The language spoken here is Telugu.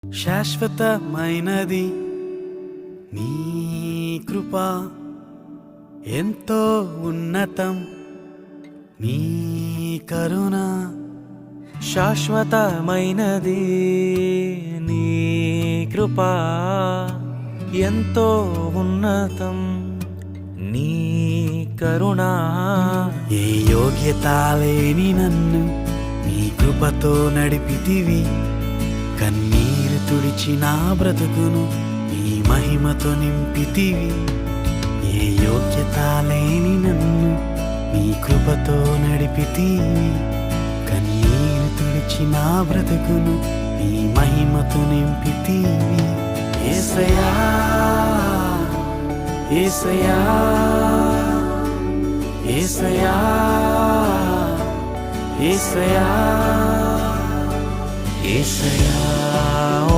శాశ్వతమైనది నీ కృప, ఎంతో ఉన్నతం నీ కరుణ. శాశ్వతమైనది నీ కృప, ఎంతో ఉన్నతం నీ కరుణ. ఏ యోగ్యత లేని నన్ను నీ కృపతో నడిపితివి, కన్నీరు తుడిచి నా బ్రతుకును నీ మహిమతో నింపితివి. ఏ యోగ్యత లేని నన్ను నీ కృపతో నడిపితివి, కన్నీరు తుడిచి నా బ్రతుకును నీ మహిమతో నింపితివి. యేసయ్యా యేసయ్యా యేసయ్యా యేసయ్యా యేసయ్యా.